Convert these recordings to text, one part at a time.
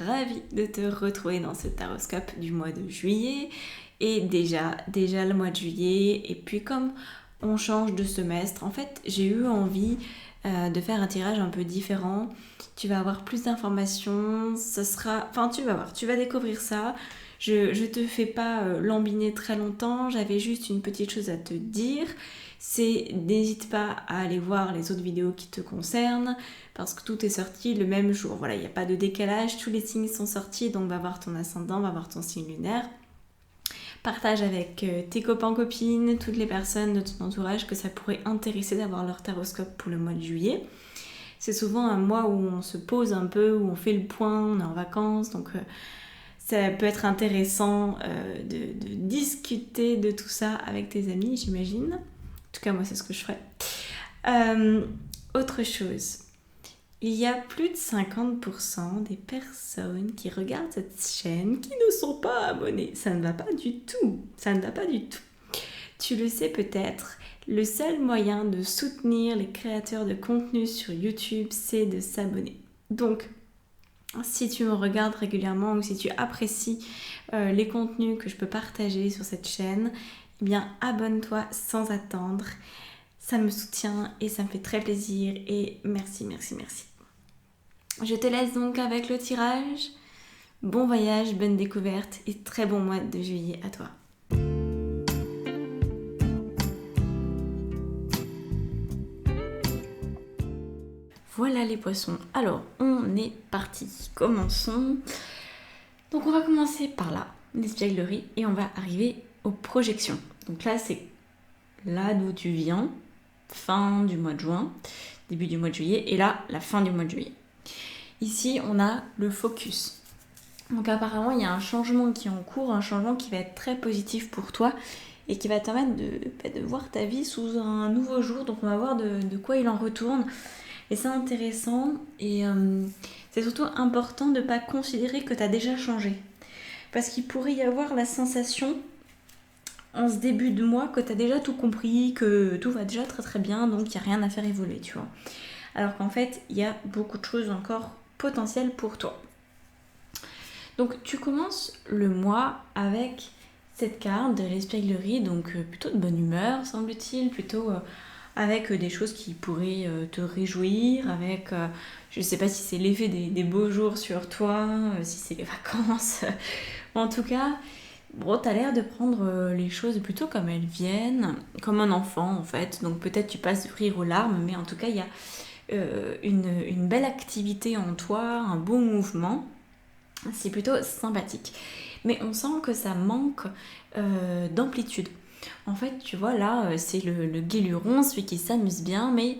ravie de te retrouver dans ce taroscope du mois de juillet. Et déjà le mois de juillet, et puis comme on change de semestre, en fait j'ai eu envie de faire un tirage un peu différent. Tu vas avoir plus d'informations, tu vas voir, tu vas découvrir ça. Je te fais pas lambiner très longtemps, j'avais juste une petite chose à te dire. C'est n'hésite pas à aller voir les autres vidéos qui te concernent parce que tout est sorti le même jour. Voilà, il n'y a pas de décalage, tous les signes sont sortis, donc va voir ton ascendant, va voir ton signe lunaire. Partage avec tes copains, copines, toutes les personnes de ton entourage que ça pourrait intéresser d'avoir leur taroscope pour le mois de juillet. C'est souvent un mois où on se pose un peu, où on fait le point, on est en vacances, donc ça peut être intéressant de discuter de tout ça avec tes amis, j'imagine. En tout cas, moi, c'est ce que je ferais. Autre chose, il y a plus de 50% des personnes qui regardent cette chaîne qui ne sont pas abonnées. Ça ne va pas du tout. Ça ne va pas du tout. Tu le sais peut-être, le seul moyen de soutenir les créateurs de contenu sur YouTube, c'est de s'abonner. Donc, si tu me regardes régulièrement ou si tu apprécies les contenus que je peux partager sur cette chaîne, eh bien abonne-toi sans attendre. Ça me soutient et ça me fait très plaisir et merci. Je te laisse donc avec le tirage. Bon voyage, bonne découverte et très bon mois de juillet à toi. Voilà les poissons. Alors, on est parti. Commençons. Donc, on va commencer par là, l'espièglerie, et on va arriver aux projections. Donc là, c'est là d'où tu viens, fin du mois de juin, début du mois de juillet, et là, la fin du mois de juillet. Ici, on a le focus. Donc apparemment, il y a un changement qui est en cours, un changement qui va être très positif pour toi et qui va te permettre de voir ta vie sous un nouveau jour. Donc on va voir de quoi il en retourne. Et c'est intéressant et c'est surtout important de ne pas considérer que tu as déjà changé. Parce qu'il pourrait y avoir la sensation en ce début de mois que tu as déjà tout compris, que tout va déjà très très bien, donc il n'y a rien à faire évoluer, tu vois. Alors qu'en fait, il y a beaucoup de choses encore potentielles pour toi. Donc tu commences le mois avec cette carte de l'espièglerie, donc plutôt de bonne humeur, semble-t-il, plutôt avec des choses qui pourraient te réjouir, avec, je ne sais pas si c'est l'effet des beaux jours sur toi, si c'est les vacances, en tout cas, bon, tu as l'air de prendre les choses plutôt comme elles viennent, comme un enfant en fait, donc peut-être tu passes du rire aux larmes, mais en tout cas il y a une belle activité en toi, un beau mouvement, c'est plutôt sympathique. Mais on sent que ça manque d'amplitude. En fait, tu vois, là, c'est le guéluron, celui qui s'amuse bien, mais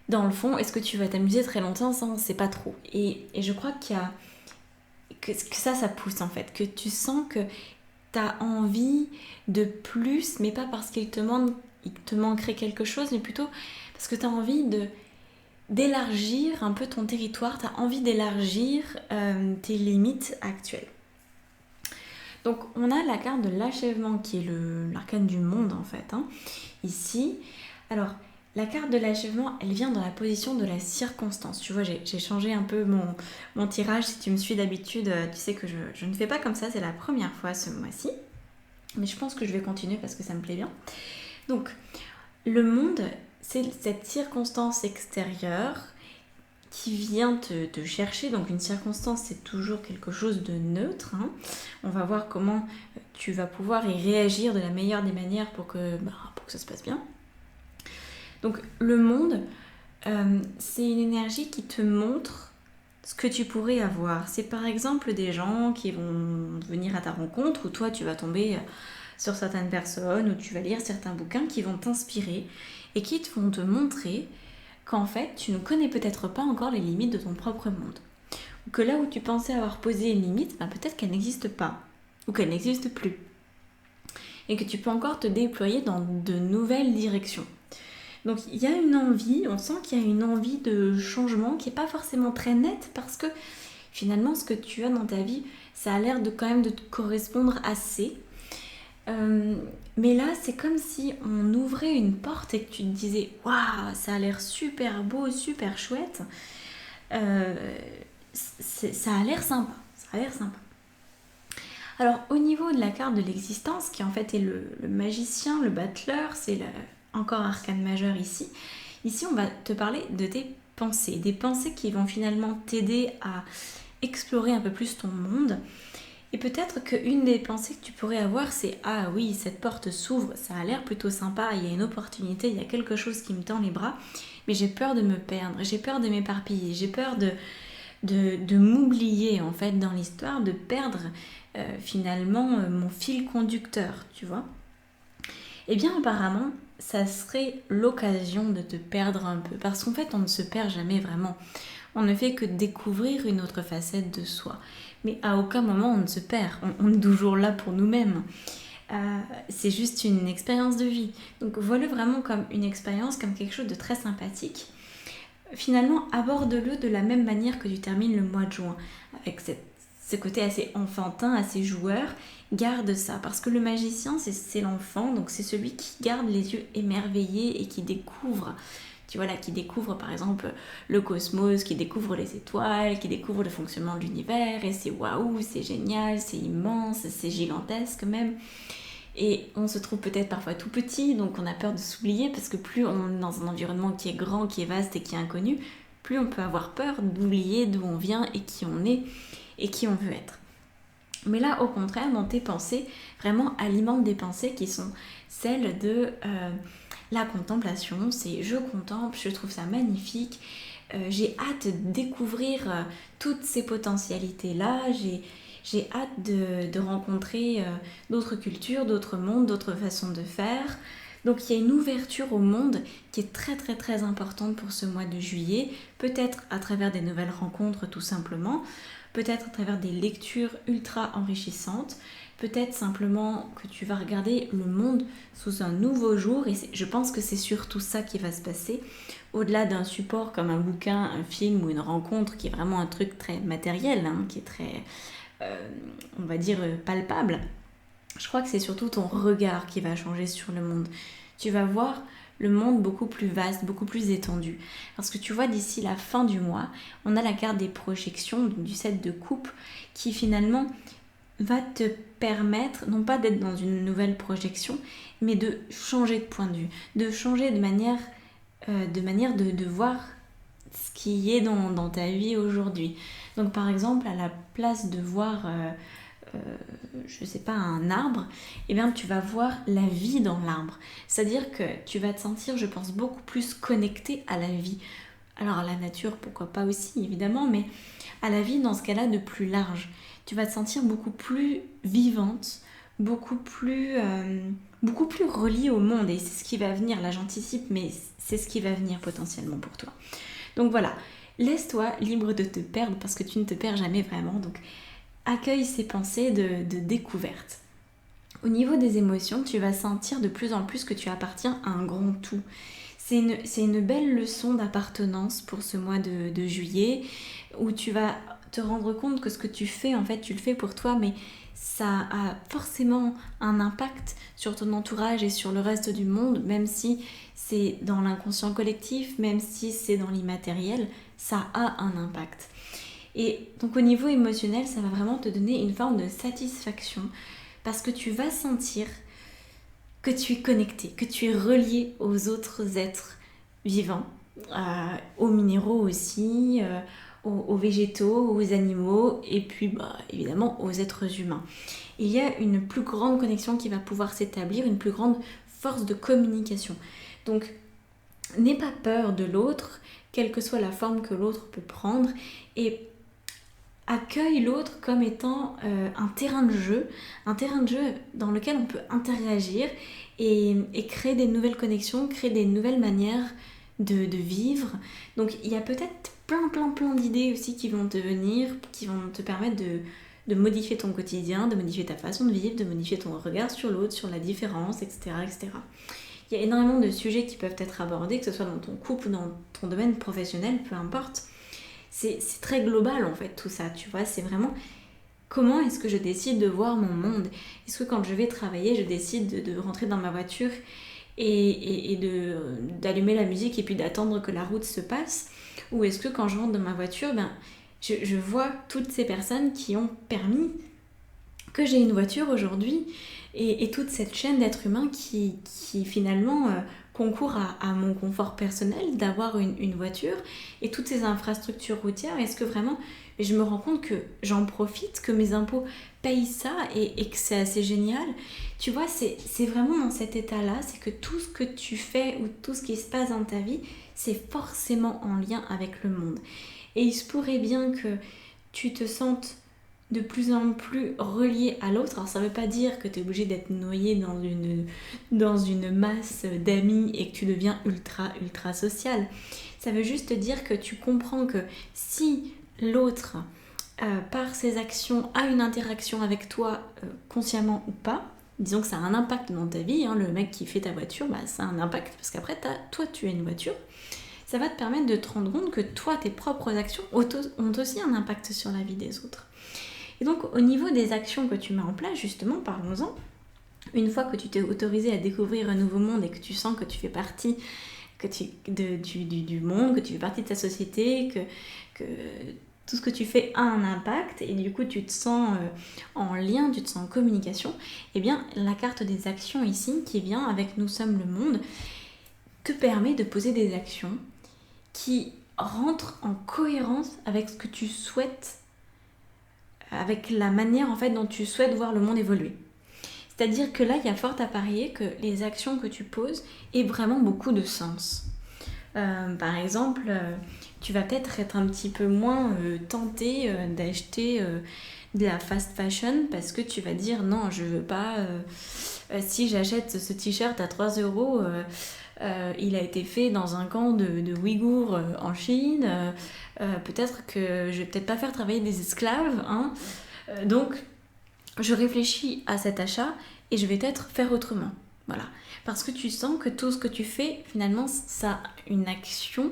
dans le fond, est-ce que tu vas t'amuser très longtemps? Ça, on ne sait pas trop. Et je crois que ça pousse, en fait. Que tu sens que tu as envie de plus, mais pas parce qu'il te manquerait quelque chose, mais plutôt parce que tu as envie d'élargir un peu ton territoire, tu as envie d'élargir tes limites actuelles. Donc on a la carte de l'achèvement qui est l'arcane du monde en fait, hein, ici. Alors la carte de l'achèvement, elle vient dans la position de la circonstance. Tu vois, j'ai changé un peu mon tirage. Si tu me suis d'habitude, tu sais que je ne fais pas comme ça, c'est la première fois ce mois-ci. Mais je pense que je vais continuer parce que ça me plaît bien. Donc le monde, c'est cette circonstance extérieure qui vient te chercher. Donc une circonstance, c'est toujours quelque chose de neutre, hein. On va voir comment tu vas pouvoir y réagir de la meilleure des manières pour que ça se passe bien. Donc le monde, c'est une énergie qui te montre ce que tu pourrais avoir. C'est par exemple des gens qui vont venir à ta rencontre, ou toi tu vas tomber sur certaines personnes, ou tu vas lire certains bouquins qui vont t'inspirer et qui vont te montrer qu'en fait, tu ne connais peut-être pas encore les limites de ton propre monde. Ou que là où tu pensais avoir posé une limite, peut-être qu'elle n'existe pas, ou qu'elle n'existe plus. Et que tu peux encore te déployer dans de nouvelles directions. Donc il y a une envie, on sent qu'il y a une envie de changement qui n'est pas forcément très nette, parce que finalement, ce que tu as dans ta vie, ça a l'air quand même de te correspondre assez. Mais là, c'est comme si on ouvrait une porte et que tu te disais « Waouh, ça a l'air super beau, super chouette. Ça a l'air sympa. » a l'air sympa. Alors au niveau de la carte de l'existence, qui en fait est le magicien, le battleur, c'est encore arcane majeur ici. Ici on va te parler de tes pensées, des pensées qui vont finalement t'aider à explorer un peu plus ton monde. Et peut-être qu'une des pensées que tu pourrais avoir, c'est « Ah oui, cette porte s'ouvre, ça a l'air plutôt sympa, il y a une opportunité, il y a quelque chose qui me tend les bras, mais j'ai peur de me perdre, j'ai peur de m'éparpiller, j'ai peur de m'oublier en fait dans l'histoire, de perdre finalement mon fil conducteur, tu vois ?» Eh bien apparemment, ça serait l'occasion de te perdre un peu, parce qu'en fait on ne se perd jamais vraiment. On ne fait que découvrir une autre facette de soi. Mais à aucun moment on ne se perd, on est toujours là pour nous-mêmes. C'est juste une expérience de vie. Donc vois-le vraiment comme une expérience, comme quelque chose de très sympathique. Finalement, aborde-le de la même manière que tu termines le mois de juin, avec ce côté assez enfantin, assez joueur. Garde ça, parce que le magicien, c'est l'enfant, donc c'est celui qui garde les yeux émerveillés et qui découvre. Tu vois là, qui découvre par exemple le cosmos, qui découvre les étoiles, qui découvre le fonctionnement de l'univers, et c'est waouh, c'est génial, c'est immense, c'est gigantesque même. Et on se trouve peut-être parfois tout petit, donc on a peur de s'oublier, parce que plus on est dans un environnement qui est grand, qui est vaste et qui est inconnu, plus on peut avoir peur d'oublier d'où on vient et qui on est et qui on veut être. Mais là, au contraire, dans tes pensées, vraiment alimente des pensées qui sont celles de la contemplation. C'est je contemple, je trouve ça magnifique, j'ai hâte de découvrir toutes ces potentialités-là, j'ai hâte de rencontrer d'autres cultures, d'autres mondes, d'autres façons de faire. Donc il y a une ouverture au monde qui est très très très importante pour ce mois de juillet, peut-être à travers des nouvelles rencontres tout simplement, peut-être à travers des lectures ultra enrichissantes, peut-être simplement que tu vas regarder le monde sous un nouveau jour, et je pense que c'est surtout ça qui va se passer, au-delà d'un support comme un bouquin, un film ou une rencontre qui est vraiment un truc très matériel, hein, qui est très, on va dire, palpable. Je crois que c'est surtout ton regard qui va changer sur le monde. Tu vas voir le monde beaucoup plus vaste, beaucoup plus étendu. Parce que tu vois, d'ici la fin du mois, on a la carte des projections, donc du 7 de coupe, qui finalement va te permettre, non pas d'être dans une nouvelle projection, mais de changer de point de vue, de changer de manière de voir ce qui est dans ta vie aujourd'hui. Donc par exemple, à la place de voir je sais pas, un arbre, eh bien tu vas voir la vie dans l'arbre. C'est-à-dire que tu vas te sentir, je pense, beaucoup plus connecté à la vie. Alors à la nature, pourquoi pas aussi, évidemment, mais à la vie dans ce cas-là de plus large. Tu vas te sentir beaucoup plus vivante, beaucoup plus reliée au monde. Et c'est ce qui va venir, là j'anticipe, mais c'est ce qui va venir potentiellement pour toi. Donc voilà, laisse-toi libre de te perdre parce que tu ne te perds jamais vraiment. Donc accueille ces pensées de découverte. Au niveau des émotions, tu vas sentir de plus en plus que tu appartiens à un grand tout. C'est une belle leçon d'appartenance pour ce mois de juillet, où tu vas te rendre compte que ce que tu fais, en fait, tu le fais pour toi, mais ça a forcément un impact sur ton entourage et sur le reste du monde, même si c'est dans l'inconscient collectif, même si c'est dans l'immatériel, ça a un impact. Et donc au niveau émotionnel, ça va vraiment te donner une forme de satisfaction parce que tu vas sentir que tu es connecté, que tu es relié aux autres êtres vivants, aux minéraux aussi, aux végétaux, aux animaux et puis évidemment aux êtres humains. Il y a une plus grande connexion qui va pouvoir s'établir, une plus grande force de communication. Donc n'aie pas peur de l'autre, quelle que soit la forme que l'autre peut prendre, et accueille l'autre comme étant un terrain de jeu dans lequel on peut interagir et créer des nouvelles connexions, créer des nouvelles manières de vivre. Donc il y a peut-être plein d'idées aussi qui vont te venir, qui vont te permettre de modifier ton quotidien, de modifier ta façon de vivre, de modifier ton regard sur l'autre, sur la différence, etc., etc. Il y a énormément de sujets qui peuvent être abordés, que ce soit dans ton couple ou dans ton domaine professionnel, peu importe. C'est très global en fait tout ça, tu vois, c'est vraiment comment est-ce que je décide de voir mon monde. Est-ce que quand je vais travailler, je décide de rentrer dans ma voiture et d'allumer la musique et puis d'attendre que la route se passe, ou est-ce que quand je rentre dans ma voiture, Je vois toutes ces personnes qui ont permis que j'ai une voiture aujourd'hui et toute cette chaîne d'êtres humains qui finalement concourt à mon confort personnel d'avoir une voiture et toutes ces infrastructures routières. Est-ce que vraiment je me rends compte que j'en profite, que mes impôts payent ça et que c'est assez génial. Tu vois, c'est vraiment dans cet état-là, c'est que tout ce que tu fais ou tout ce qui se passe dans ta vie, c'est forcément en lien avec le monde. Et il se pourrait bien que tu te sentes de plus en plus relié à l'autre. Alors ça veut pas dire que tu es obligé d'être noyé dans une masse d'amis et que tu deviens ultra social. Ça veut juste dire que tu comprends que si l'autre, par ses actions, a une interaction avec toi, consciemment ou pas, disons que ça a un impact dans ta vie, hein, le mec qui fait ta voiture, ça a un impact parce qu'après toi tu as une voiture. Ça va te permettre de te rendre compte que toi, tes propres actions ont aussi un impact sur la vie des autres. Et donc, au niveau des actions que tu mets en place, justement, parlons-en. Une fois que tu t'es autorisé à découvrir un nouveau monde et que tu sens que tu fais partie du monde, que tu fais partie de ta société, que tout ce que tu fais a un impact et du coup tu te sens en lien, tu te sens en communication, eh bien la carte des actions ici, qui vient avec Nous sommes le monde, te permet de poser des actions qui rentrent en cohérence avec ce que tu souhaites, avec la manière en fait dont tu souhaites voir le monde évoluer. C'est-à-dire que là, il y a fort à parier que les actions que tu poses aient vraiment beaucoup de sens. Par exemple, tu vas peut-être être un petit peu moins tenté d'acheter de la fast fashion parce que tu vas dire non, je veux pas. Si j'achète ce t-shirt à 3 euros, il a été fait dans un camp de Ouïghours en Chine. Peut-être que je vais peut-être pas faire travailler des esclaves. Hein. Donc, je réfléchis à cet achat et je vais peut-être faire autrement. Voilà. Parce que tu sens que tout ce que tu fais, finalement, ça a une action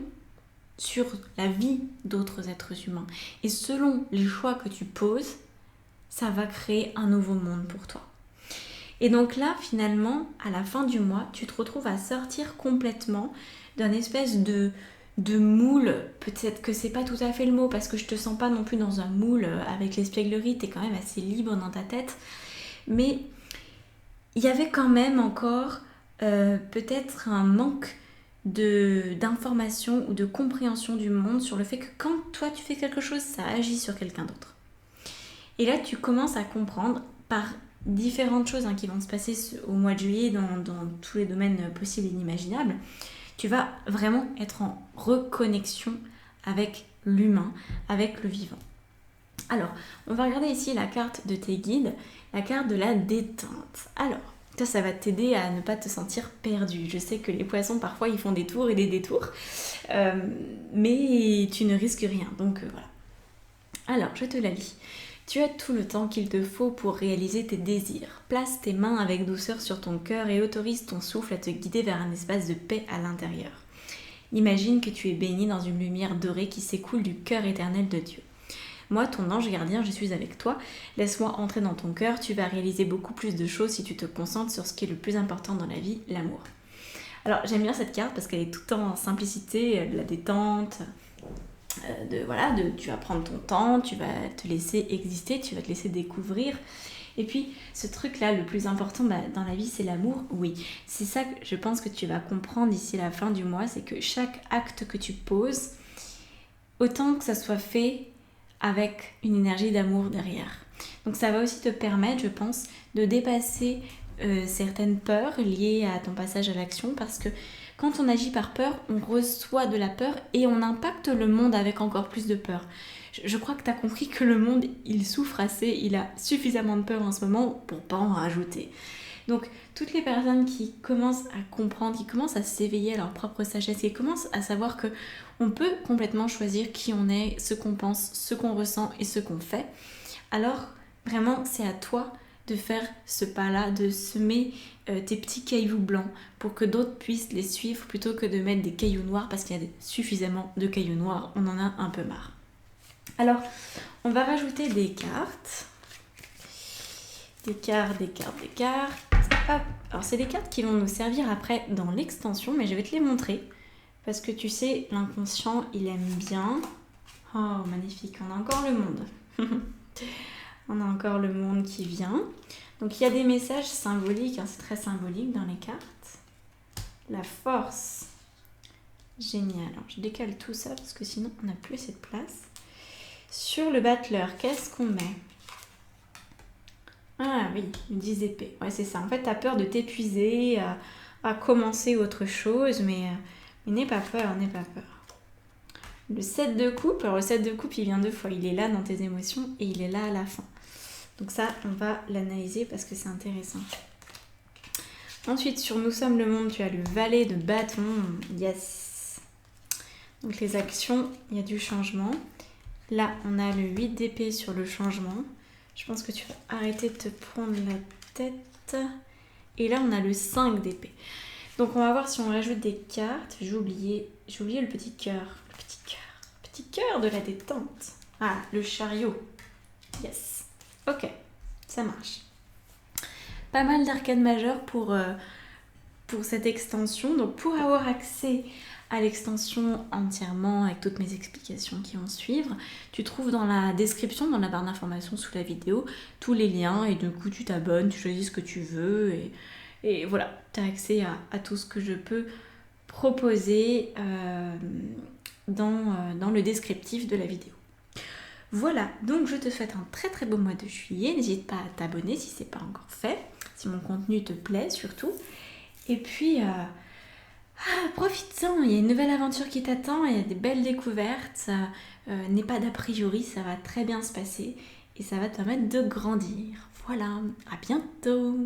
sur la vie d'autres êtres humains. Et selon les choix que tu poses, ça va créer un nouveau monde pour toi. Et donc là, finalement, à la fin du mois, tu te retrouves à sortir complètement d'un espèce de moule. Peut-être que c'est pas tout à fait le mot, parce que je te sens pas non plus dans un moule avec l'espièglerie, t'es quand même assez libre dans ta tête. Mais il y avait quand même encore peut-être un manque d'information ou de compréhension du monde sur le fait que quand toi tu fais quelque chose, ça agit sur quelqu'un d'autre. Et là, tu commences à comprendre par différentes choses qui vont se passer au mois de juillet dans tous les domaines possibles et inimaginables. Tu vas vraiment être en reconnexion avec l'humain, avec le vivant. Alors, on va regarder ici la carte de tes guides, la carte de la détente. Alors, ça va t'aider à ne pas te sentir perdu. Je sais que les poissons, parfois, ils font des tours et des détours, mais tu ne risques rien, donc voilà. Alors, je te la lis. Tu as tout le temps qu'il te faut pour réaliser tes désirs. Place tes mains avec douceur sur ton cœur et autorise ton souffle à te guider vers un espace de paix à l'intérieur. Imagine que tu es baigné dans une lumière dorée qui s'écoule du cœur éternel de Dieu. Moi, ton ange gardien, je suis avec toi. Laisse-moi entrer dans ton cœur. Tu vas réaliser beaucoup plus de choses si tu te concentres sur ce qui est le plus important dans la vie, l'amour. Alors, j'aime bien cette carte parce qu'elle est tout en simplicité, de la détente. Tu vas prendre ton temps, tu vas te laisser exister, tu vas te laisser découvrir. Et puis, ce truc-là, le plus important dans la vie, c'est l'amour. Oui, c'est ça que je pense que tu vas comprendre d'ici la fin du mois, c'est que chaque acte que tu poses, autant que ça soit fait avec une énergie d'amour derrière. Donc ça va aussi te permettre, je pense, de dépasser certaines peurs liées à ton passage à l'action, parce que quand on agit par peur, on reçoit de la peur et on impacte le monde avec encore plus de peur. Je crois que tu as compris que le monde, il souffre assez, il a suffisamment de peur en ce moment pour pas en rajouter. Donc, toutes les personnes qui commencent à comprendre, qui commencent à s'éveiller à leur propre sagesse, qui commencent à savoir que on peut complètement choisir qui on est, ce qu'on pense, ce qu'on ressent et ce qu'on fait, alors vraiment, c'est à toi de faire ce pas-là, de semer tes petits cailloux blancs pour que d'autres puissent les suivre plutôt que de mettre des cailloux noirs, parce qu'il y a suffisamment de cailloux noirs, on en a un peu marre. Alors, on va rajouter des cartes. Des cartes. Hop. Alors, c'est des cartes qui vont nous servir après dans l'extension, mais je vais te les montrer parce que tu sais, l'inconscient, il aime bien. Oh, magnifique, on a encore le monde. On a encore le monde qui vient. Donc il y a des messages symboliques, hein, c'est très symbolique dans les cartes. La force. Génial. Alors, je décale tout ça parce que sinon on n'a plus assez de place. Sur le battleur, qu'est-ce qu'on met? Ah oui, le 10 d'épée. Ouais, c'est ça. En fait, tu as peur de t'épuiser, à commencer autre chose, mais n'aie pas peur, n'aie pas peur. Le 7 de coupe, alors le 7 de coupe, il vient 2 fois. Il est là dans tes émotions et il est là à la fin. Donc ça, on va l'analyser parce que c'est intéressant. Ensuite, sur Nous sommes le monde, tu as le valet de bâton. Yes. Donc les actions, il y a du changement. Là, on a le 8 d'épée sur le changement. Je pense que tu vas arrêter de te prendre la tête. Et là, on a le 5 d'épée. Donc on va voir si on rajoute des cartes. J'ai oublié le petit cœur. Petit cœur de la détente. Ah, le chariot. Yes. Ok, ça marche. Pas mal d'arcades majeures pour cette extension. Donc pour avoir accès à l'extension entièrement avec toutes mes explications qui vont suivre, tu trouves dans la description, dans la barre d'informations sous la vidéo, tous les liens et du coup tu t'abonnes, tu choisis ce que tu veux et voilà, tu as accès à tout ce que je peux proposer dans le descriptif de la vidéo. Voilà, donc je te souhaite un très très beau mois de juillet. N'hésite pas à t'abonner si ce n'est pas encore fait, si mon contenu te plaît surtout. Et puis, profite-en, il y a une nouvelle aventure qui t'attend, il y a des belles découvertes. N'aie pas d'a priori, ça va très bien se passer et ça va te permettre de grandir. Voilà, à bientôt!